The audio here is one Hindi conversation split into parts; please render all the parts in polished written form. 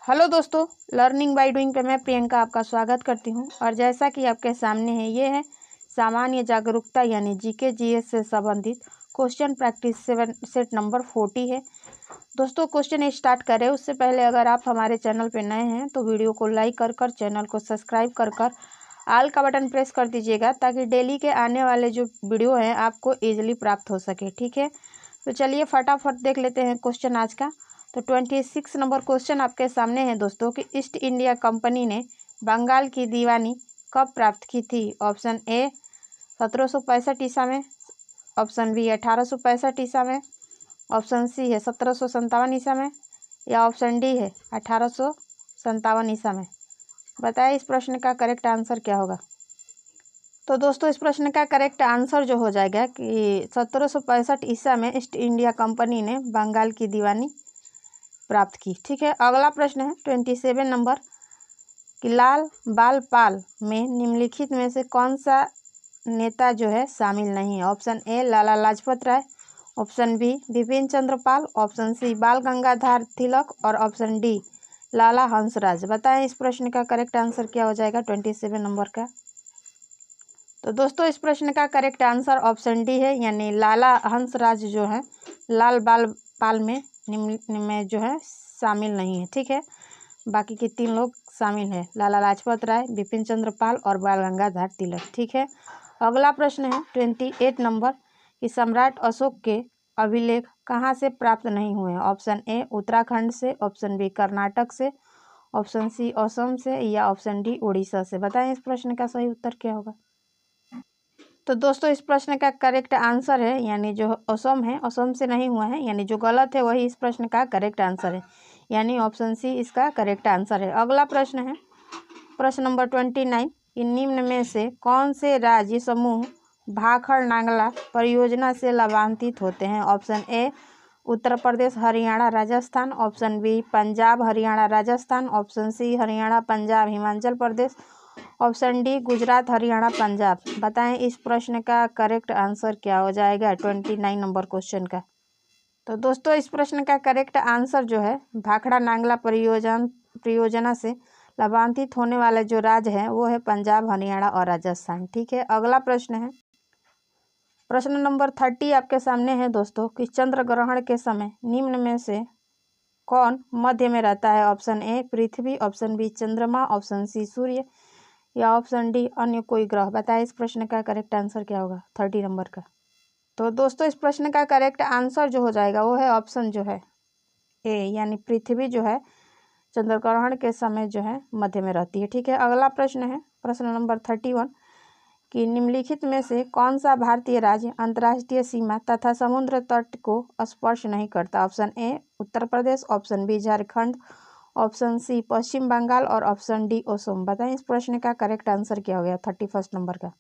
हेलो दोस्तों, लर्निंग बाय डूइंग पे मैं प्रियंका आपका स्वागत करती हूं। और जैसा कि आपके सामने है, ये है सामान्य जागरूकता यानी जीके जीएस से संबंधित क्वेश्चन प्रैक्टिस 7 सेट नंबर 40 है। दोस्तों, क्वेश्चन स्टार्ट करें उससे पहले अगर आप हमारे चैनल पे नए हैं तो वीडियो को लाइक कर चैनल को सब्सक्राइब कर ऑल का बटन प्रेस कर दीजिएगा, ताकि डेली के आने वाले जो वीडियो हैं आपको ईजिली प्राप्त हो सके। ठीक है, तो चलिए फटाफट देख लेते हैं क्वेश्चन आज का। तो 26 नंबर क्वेश्चन आपके सामने है दोस्तों कि ईस्ट इंडिया कंपनी ने बंगाल की दीवानी कब प्राप्त की थी। ऑप्शन ए 1765 ईसा में, ऑप्शन बी 1865 ईसा में, ऑप्शन सी है 1757 ईसा में, या ऑप्शन डी है 1857 ईसा में। बताइए इस प्रश्न का करेक्ट आंसर क्या होगा। तो दोस्तों, इस प्रश्न का करेक्ट आंसर जो हो जाएगा कि 1765 ईसा में ईस्ट इंडिया कंपनी ने बंगाल की दीवानी प्राप्त की। ठीक है, अगला प्रश्न है 27 नंबर कि लाल बाल पाल में निम्नलिखित में से कौन सा नेता जो है शामिल नहीं है। Option A Lala Lajpat Rai, option B Bipin Chandra Pal, option C Bal Gangadhar तिलक और ऑप्शन डी लाला हंसराज। बताएं इस प्रश्न का करेक्ट आंसर क्या हो जाएगा 27 नंबर का। तो दोस्तों, इस प्रश्न का करेक्ट आंसर ऑप्शन डी है, यानी लाला हंसराज जो है लाल बाल पाल में निम्न में जो है शामिल नहीं है। ठीक है, बाकी के 3 लोग शामिल हैं, लाला लाजपत राय, बिपिन चंद्र पाल और बाल गंगाधर तिलक। ठीक है, अगला प्रश्न है 28 नंबर कि सम्राट अशोक के अभिलेख कहाँ से प्राप्त नहीं हुए हैं। ऑप्शन ए उत्तराखंड से, ऑप्शन बी कर्नाटक से, ऑप्शन सी असम से, या ऑप्शन डी उड़ीसा से। बताएं इस प्रश्न का सही उत्तर क्या होगा। तो दोस्तों, इस प्रश्न का करेक्ट आंसर है, यानी जो असम है असम से नहीं हुआ है, यानी जो गलत है वही इस प्रश्न का करेक्ट आंसर है, यानी ऑप्शन सी इसका करेक्ट आंसर है। अगला प्रश्न है प्रश्न नंबर 29 कि निम्न में से कौन से राज्य समूह भाखड़ नांगला परियोजना से लाभान्वित होते हैं। Option A Uttar Pradesh Haryana Rajasthan, option B Punjab Haryana Rajasthan, option C Haryana Punjab Himachal Pradesh, option D Gujarat Haryana Punjab. बताएं इस प्रश्न का करेक्ट आंसर क्या हो जाएगा 29 नंबर क्वेश्चन का। तो दोस्तों, इस प्रश्न का करेक्ट आंसर जो है भाखड़ा नांगला परियोजना से लाभान्वित होने वाले जो राज्य हैं वो है पंजाब हरियाणा और राजस्थान। ठीक है, अगला प्रश्न है प्रश्न नंबर 30 आपके सामने है दोस्तों कि चंद्र ग्रहण के समय निम्न में से कौन मध्य में रहता है। ऑप्शन ए पृथ्वी, ऑप्शन बी चंद्रमा, ऑप्शन सी सूर्य, या ऑप्शन डी अन्य कोई ग्रह। बताएं इस प्रश्न का करेक्ट आंसर क्या होगा 30 नंबर का। तो दोस्तों, इस प्रश्न का करेक्ट आंसर जो हो जाएगा वो है ऑप्शन जो है ए, यानी पृथ्वी जो है चंद्र ग्रहण के समय जो है मध्य में रहती है। ठीक है, अगला प्रश्न है प्रश्न नंबर 31 कि निम्नलिखित में से कौन सा भारतीय राज्य अंतर्राष्ट्रीय सीमा तथा समुद्र तट को स्पर्श नहीं करता। Option A Uttar Pradesh, option B Jharkhand, option C Paschim Bengal और ऑप्शन डी असम। बताएं इस प्रश्न का करेक्ट आंसर क्या हो गया 31 नंबर का।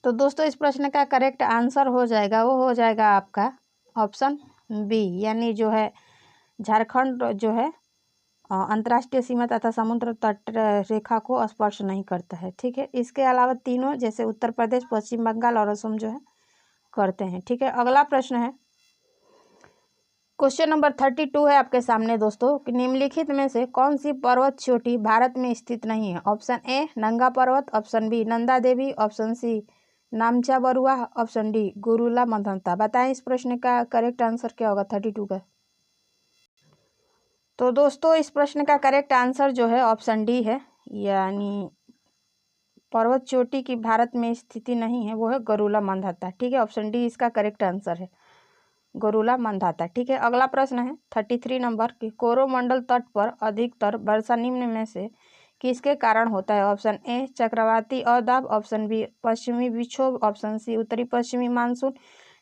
तो दोस्तों, इस प्रश्न का करेक्ट आंसर हो जाएगा वो हो जाएगा आपका ऑप्शन बी, यानी जो है झारखंड जो है अंतर्राष्ट्रीय सीमा तथा समुद्र तट रेखा को स्पर्श नहीं करता है। ठीक है, इसके अलावा तीनों जैसे उत्तर प्रदेश, पश्चिम बंगाल और असम जो है करते हैं। ठीक है, अगला प्रश्न है क्वेश्चन नंबर 32 है आपके सामने दोस्तों कि निम्नलिखित में से कौन सी पर्वत चोटी भारत में स्थित नहीं है। Option A Nanga Parbat, option B Nanda Devi, option C Namcha Barwa, option D Gurla Mandhata. बताएं इस प्रश्न का करेक्ट आंसर क्या होगा 32 का। तो दोस्तों, इस प्रश्न का करेक्ट आंसर जो है ऑप्शन डी है, यानी पर्वत चोटी की भारत में स्थिति नहीं है वो है गरुला मंदाता। ठीक है, ऑप्शन डी इसका करेक्ट आंसर है, गरुला मंदाता। ठीक है, अगला प्रश्न है 33 नंबर कि कोरोमंडल तट पर अधिकतर वर्षा निम्न में से किसके कारण होता है। ऑप्शन ए चक्रवाती अवदाब, ऑप्शन बी पश्चिमी विक्षोभ, ऑप्शन सी उत्तरी पश्चिमी मानसून,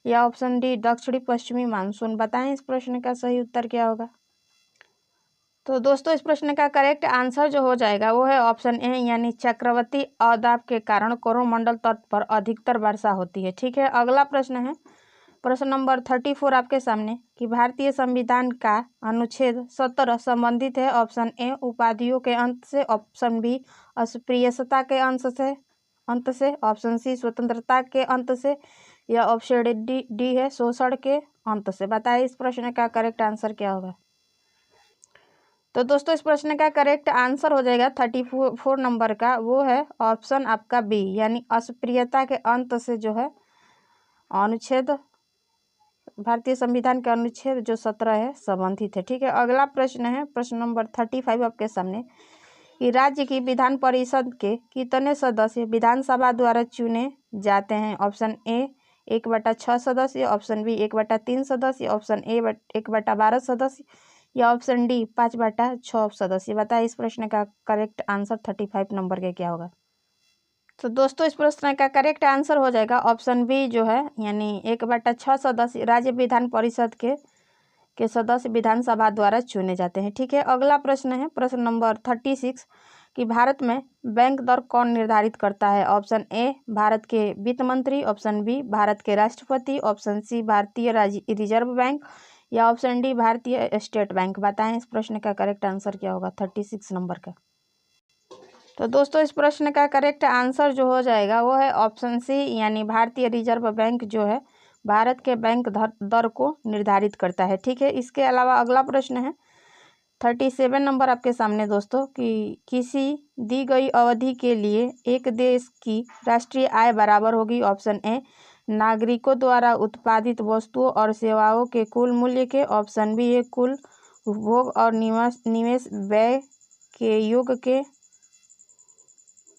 या ऑप्शन डी दक्षिणी पश्चिमी मानसून। बताएं इस प्रश्न का सही उत्तर क्या होगा। तो दोस्तों, इस प्रश्न का करेक्ट आंसर जो हो जाएगा वो है ऑप्शन ए, यानी चक्रवाती अवदाब के कारण कोरोमंडल तट पर अधिकतर वर्षा होती है। ठीक है, अगला प्रश्न है प्रश्न नंबर 34 आपके सामने कि भारतीय संविधान का अनुच्छेद 17 संबंधित है। ऑप्शन ए उपाधियों के अंत से, ऑप्शन बी अस्पृश्यता के अंत से, ऑप्शन सी स्वतंत्रता के अंत से, या ऑप्शन डी है शोषण के अंत से। बताइए इस प्रश्न का करेक्ट आंसर क्या होगा। तो दोस्तों इस प्रश्न का करेक्ट आंसर हो जाएगा 34 नंबर का, वो है ऑप्शन आपका बी, यानी अस्पृश्यता के अंत से जो है अनुच्छेद, भारतीय संविधान के अनुच्छेद जो 17 है संबंधित है। ठीक है, अगला प्रश्न है प्रश्न नंबर 35 आपके सामने कि राज्य की विधान परिषद के कितने सदस्य विधानसभा द्वारा चुने जाते हैं। ऑप्शन ए 1/6 सदस्य, ऑप्शन बी 1/3 सदस्य, ऑप्शन ए 1/12 सदस्य, या ऑप्शन डी 5/6 सदस्य। बताइए इस प्रश्न का करेक्ट आंसर 35 नंबर के क्या होगा। तो दोस्तों इस प्रश्न का करेक्ट आंसर हो जाएगा ऑप्शन बी जो है, यानी 1/6 सदस्य राज्य विधान परिषद के सदस्य विधानसभा द्वारा चुने जाते हैं। ठीक है, अगला प्रश्न है प्रश्न नंबर 36 कि भारत में बैंक दर कौन निर्धारित करता है। ऑप्शन ए भारत के वित्त मंत्री, ऑप्शन बी भारत के राष्ट्रपति, ऑप्शन सी भारतीय रिजर्व बैंक, या ऑप्शन डी भारतीय स्टेट बैंक। बताएं इस प्रश्न का करेक्ट आंसर क्या होगा 36 नंबर का। तो दोस्तों इस प्रश्न का करेक्ट आंसर जो हो जाएगा वो है ऑप्शन सी, यानी भारतीय रिजर्व बैंक जो है भारत के बैंक दर को निर्धारित करता है। ठीक है, इसके अलावा अगला प्रश्न है 37 नंबर आपके सामने दोस्तों कि किसी दी गई अवधि के लिए एक देश की राष्ट्रीय आय बराबर होगी। ऑप्शन ए नागरिकों द्वारा उत्पादित वस्तुओं और सेवाओं के कुल मूल्य के, ऑप्शन बी कुल उपभोग और निवेश व्यय के योग के,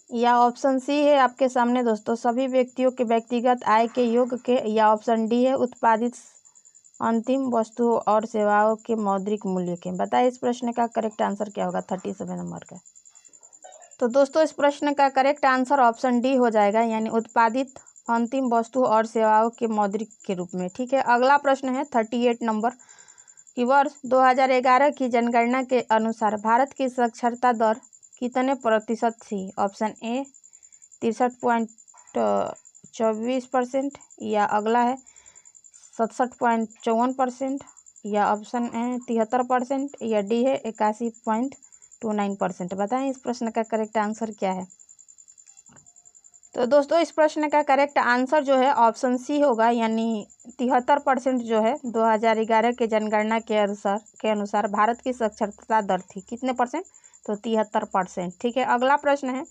या ऑप्शन सी है आपके सामने दोस्तों सभी व्यक्तियों के व्यक्तिगत आय के योग के, या ऑप्शन डी है उत्पादित अंतिम वस्तुओं और सेवाओं के मौद्रिक मूल्य के। बताइए इस प्रश्न का करेक्ट आंसर क्या होगा 37 नंबर का। तो दोस्तों इस प्रश्न का करेक्ट आंसर ऑप्शन डी हो जाएगा, यानी उत्पादित अंतिम वस्तु और सेवाओं के मौद्रिक के रूप में। ठीक है, अगला प्रश्न है 38 नंबर कि वर्ष 2011 की जनगणना के अनुसार भारत की साक्षरता दर कितने प्रतिशत थी। ऑप्शन ए 63.24%, या अगला है 67.54%, या ऑप्शन है 73%, या डी है 81.29%। बताएं इस प्रश्न का करेक्ट आंसर क्या है। तो दोस्तों इस प्रश्न का करेक्ट आंसर जो है ऑप्शन सी होगा, यानी 73% जो है 2011 के जनगणना के अनुसार भारत की साक्षरता दर थी। कितने परसेंट, तो 73%। ठीक है, अगला प्रश्न है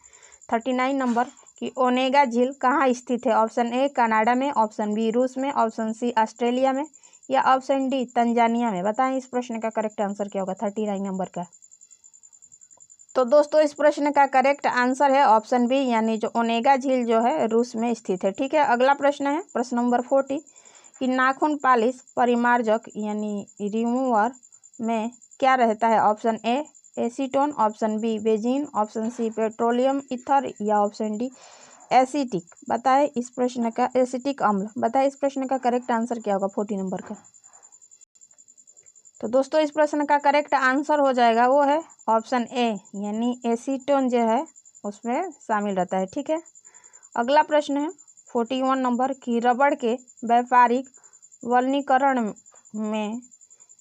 39 नंबर कि ओनेगा झील कहाँ स्थित है। ऑप्शन ए कनाडा में, ऑप्शन बी रूस में, ऑप्शन सी ऑस्ट्रेलिया में, या ऑप्शन डी तंजानिया में। बताएं इस प्रश्न का करेक्ट आंसर क्या होगा 39 नंबर का। तो दोस्तों इस प्रश्न का करेक्ट आंसर है ऑप्शन बी, यानी जो ओनेगा झील जो है रूस में स्थित है। ठीक है, अगला प्रश्न है प्रश्न नंबर 40 कि नाखून पालिश परिमार्जक यानी रिमूवर में क्या रहता है। Option A acetone, option B benzene, option C petroleum ether, या ऑप्शन डी एसिटिक। बताएं इस प्रश्न का एसिटिक अम्ल। बताएं इस प्रश्न का करेक्ट आंसर क्या होगा 40 नंबर का। तो दोस्तों इस प्रश्न का करेक्ट आंसर हो जाएगा वो है ऑप्शन ए, यानी एसीटोन जो है उसमें शामिल रहता है। ठीक है, अगला प्रश्न है 41 नंबर कि रबड़ के व्यापारिक वल्कनीकरण में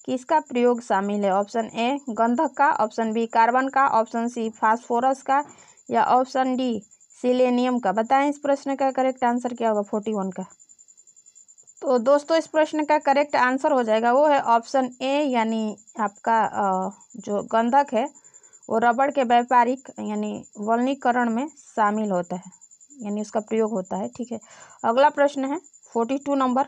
किसका प्रयोग शामिल है। ऑप्शन ए गंधक का, ऑप्शन बी कार्बन का, ऑप्शन सी फास्फोरस का, या ऑप्शन डी सिलेनियम का। बताएं इस प्रश्न का करेक्ट आंसर क्या होगा 41 का। तो दोस्तों इस प्रश्न का करेक्ट आंसर हो जाएगा वो है ऑप्शन ए, यानी आपका जो गंधक है वो रबड़ के व्यापारिक यानी वल्कनीकरण में शामिल होता है, यानी उसका प्रयोग होता है। ठीक है, अगला प्रश्न है 42 नंबर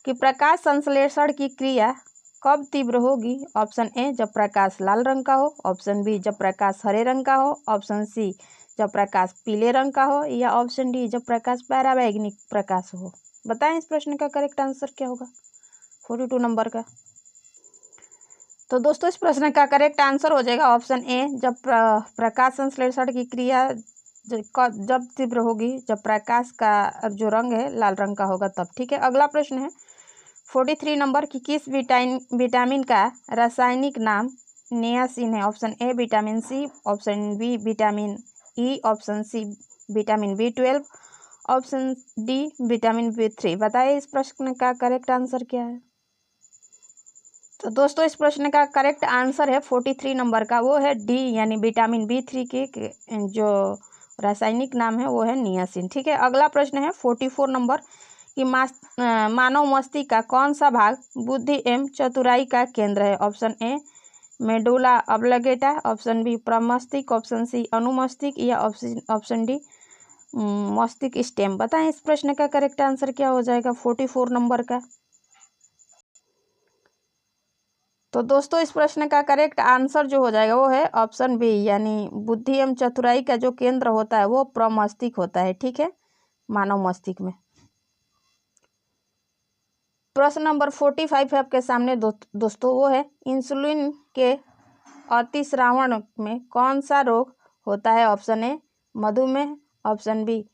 कि प्रकाश संश्लेषण की क्रिया कब तीव्र होगी। ऑप्शन ए जब प्रकाश लाल रंग का हो, ऑप्शन बी जब प्रकाश हरे रंग का हो, ऑप्शन सी जब प्रकाश पीले रंग का हो, या ऑप्शन डी जब प्रकाश पराबैंगनी प्रकाश हो। बताएं इस प्रश्न का करेक्ट आंसर क्या होगा 42 नंबर का। तो दोस्तों इस प्रश्न का करेक्ट आंसर हो जाएगा ऑप्शन ए, जब प्रकाश संश्लेषण की क्रिया जब तीव्र होगी जब प्रकाश का जो रंग है लाल रंग का होगा तब। ठीक है, अगला प्रश्न है 43 नंबर कि किस विटामिन का रासायनिक नाम नियासिन है। Option A vitamin C, option B vitamin E, option C vitamin B12, option D vitamin B3। बताइए इस प्रश्न का करेक्ट आंसर क्या है। तो दोस्तों इस प्रश्न का करेक्ट आंसर है 43 नंबर का, वो है डी, यानी विटामिन B3 के जो रासायनिक नाम है वो है नियासिन। ठीक है, अगला प्रश्न है 44 नंबर कि मानव मस्तिष्क का कौन सा भाग बुद्धि एवं चतुराई का केंद्र है। Option A medulla oblongata, option B प्रमस्तिष्क, ऑप्शन सी अनुमस्तिष्क या ऑप्शन डी मस्तिष्क स्टेम। बताएं इस प्रश्न का करेक्ट आंसर क्या हो जाएगा 44 नंबर का। तो दोस्तों इस प्रश्न का करेक्ट आंसर जो हो जाएगा वो है ऑप्शन बी, यानी बुद्धि एवं चतुराई का जो केंद्र होता है वो प्रमस्तिष्क होता है। ठीक है, मानव मस्तिष्क में। प्रश्न नंबर 45 है आपके सामने दोस्तों, वो है इंसुलिन के अतिस्रावण में कौन सा रोग होता है। ऑप्शन ए मधुमेह, option B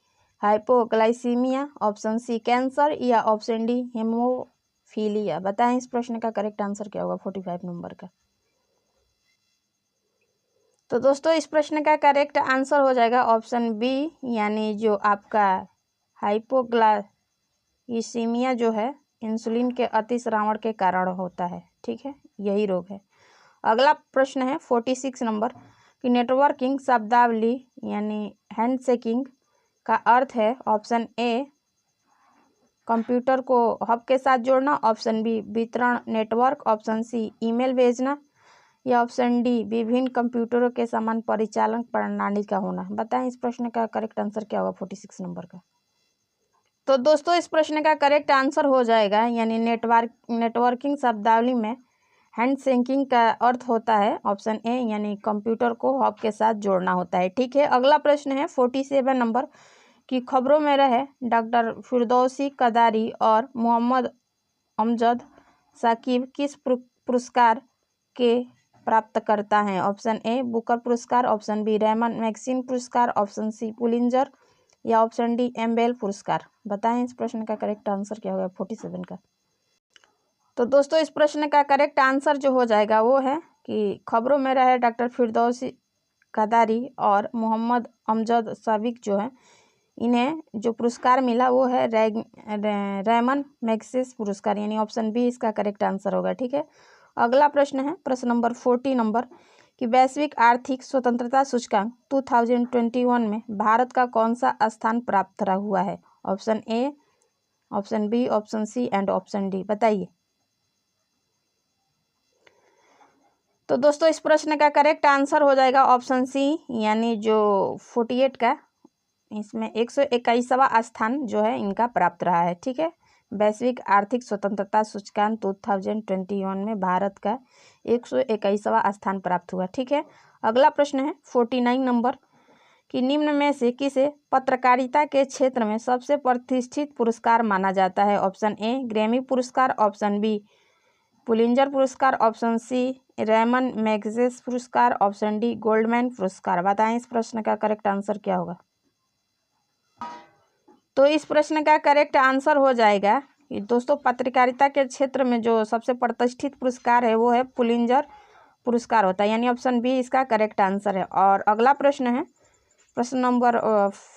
hypoglycaemia, option C cancer या ऑप्शन डी हेमोफीलिया। बताएं इस प्रश्न का करेक्ट आंसर क्या होगा 45 नंबर का। तो दोस्तों इस प्रश्न का करेक्ट आंसर हो जाएगा ऑप्शन बी, यानी जो आपका हाइपोग्लाइसीमिया जो है इंसुलिन के अतिस्रावण के कारण होता है। ठीक है, यही रोग है। अगला प्रश्न है 46 नंबर कि नेटवर्किंग शब्दावली यानी हैंडशेकिंग का अर्थ है। ऑप्शन ए कंप्यूटर को हब के साथ जोड़ना, ऑप्शन बी वितरण नेटवर्क, ऑप्शन सी ईमेल भेजना या ऑप्शन डी विभिन्न कंप्यूटरों के समान परिचालन प्रणाली का होना। बताएं इस प्रश्न का करेक्ट आंसर क्या होगा 46 नंबर का। तो दोस्तों इस प्रश्न का करेक्ट आंसर हो जाएगा, यानी नेटवर्किंग शब्दावली में हैंडशेकिंग का अर्थ होता है ऑप्शन ए, यानी कंप्यूटर को हब के साथ जोड़ना होता है। ठीक है, अगला प्रश्न है 47 नंबर की खबरों में रहे डॉक्टर फिरदौसी कदारी और मोहम्मद अमजद साकिब किस पुरस्कार के प्राप्तकर्ता हैं। ऑप्शन ए बुकर पुरस्कार, ऑप्शन बी रैमन मैगजीन पुरस्कार, ऑप्शन सी पुलिंजर या ऑप्शन डी एम्बेल पुरस्कार। बताएं इस प्रश्न का करेक्ट आंसर क्या होगा 47 का। तो दोस्तों इस प्रश्न का करेक्ट आंसर जो हो जाएगा वो है कि खबरों में रहे डॉक्टर फिरदौसी कदारी और मोहम्मद अमजद साबिक जो है, इन्हें जो पुरस्कार मिला वो है रैमन मैगसेस पुरस्कार, यानी ऑप्शन बी इसका करेक्ट आंसर होगा। ठीक है, अगला प्रश्न है प्रश्न नंबर 40 नंबर कि वैश्विक आर्थिक स्वतंत्रता सूचकांक 2021 में भारत का कौन सा स्थान प्राप्त हुआ है। Option A, option B, option C and option D. बताइए। तो दोस्तों इस प्रश्न का करेक्ट आंसर हो जाएगा ऑप्शन सी, यानी जो 48 का इसमें 121वां स्थान जो है इनका प्राप्त रहा है। ठीक है, वैश्विक आर्थिक स्वतंत्रता सूचकांक 2021 में भारत का 121वां स्थान प्राप्त हुआ। ठीक है, अगला प्रश्न है 49 नंबर कि निम्न में से किसे पत्रकारिता के क्षेत्र में सबसे प्रतिष्ठित पुरस्कार माना जाता है। ऑप्शन ए ग्रैमी पुरस्कार, ऑप्शन बी पुलिंजर पुरस्कार, ऑप्शन सी रैमन मैगसेस पुरस्कार, ऑप्शन डी गोल्डमैन पुरस्कार। बताएं इस प्रश्न का करेक्ट आंसर क्या होगा। तो इस प्रश्न का करेक्ट आंसर हो जाएगा कि दोस्तों पत्रकारिता के क्षेत्र में जो सबसे प्रतिष्ठित पुरस्कार है वो है पुलिंजर पुरस्कार होता है, यानी ऑप्शन बी इसका करेक्ट आंसर है। और अगला प्रश्न है प्रश्न नंबर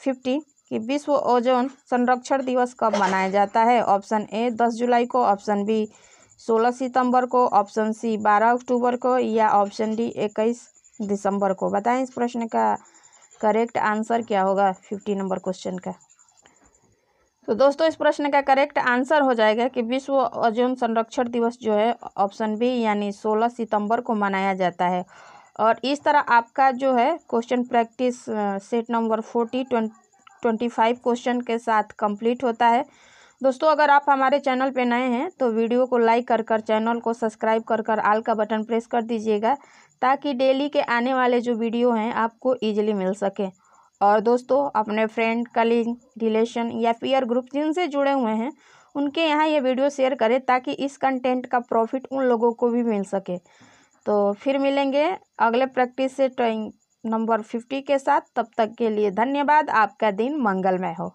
50 कि विश्व ओजोन संरक्षण दिवस कब मनाया जाता है। ऑप्शन ए 10 जुलाई को, ऑप्शन बी 16 सितंबर को, ऑप्शन सी 12 अक्टूबर को या ऑप्शन डी 21 दिसंबर को। बताएं इस प्रश्न का करेक्ट आंसर क्या होगा 50 नंबर क्वेश्चन का। तो दोस्तों इस प्रश्न का करेक्ट आंसर हो जाएगा कि विश्व ओजोन संरक्षण दिवस जो है ऑप्शन बी, यानी 16 सितंबर को मनाया जाता है। और इस तरह आपका जो है question practice set number 25 question के साथ कंप्लीट होता है। दोस्तों अगर आप हमारे चैनल पे नए हैं तो वीडियो को लाइक कर चैनल को सब्सक्राइब कर ऑल का बटन प्रेस कर दीजिएगा, ताकि डेली के आने वाले जो वीडियो हैं आपको ईजिली मिल सके। और दोस्तों अपने फ्रेंड, कलीग, रिलेशन या पीयर ग्रुप जिनसे जुड़े हुए हैं उनके यहाँ ये वीडियो शेयर करें, ताकि इस कंटेंट का प्रॉफिट उन लोगों को भी मिल सके। तो फिर मिलेंगे अगले प्रैक्टिस से नंबर 50 के साथ। तब तक के लिए धन्यवाद। आपका दिन मंगलमय हो।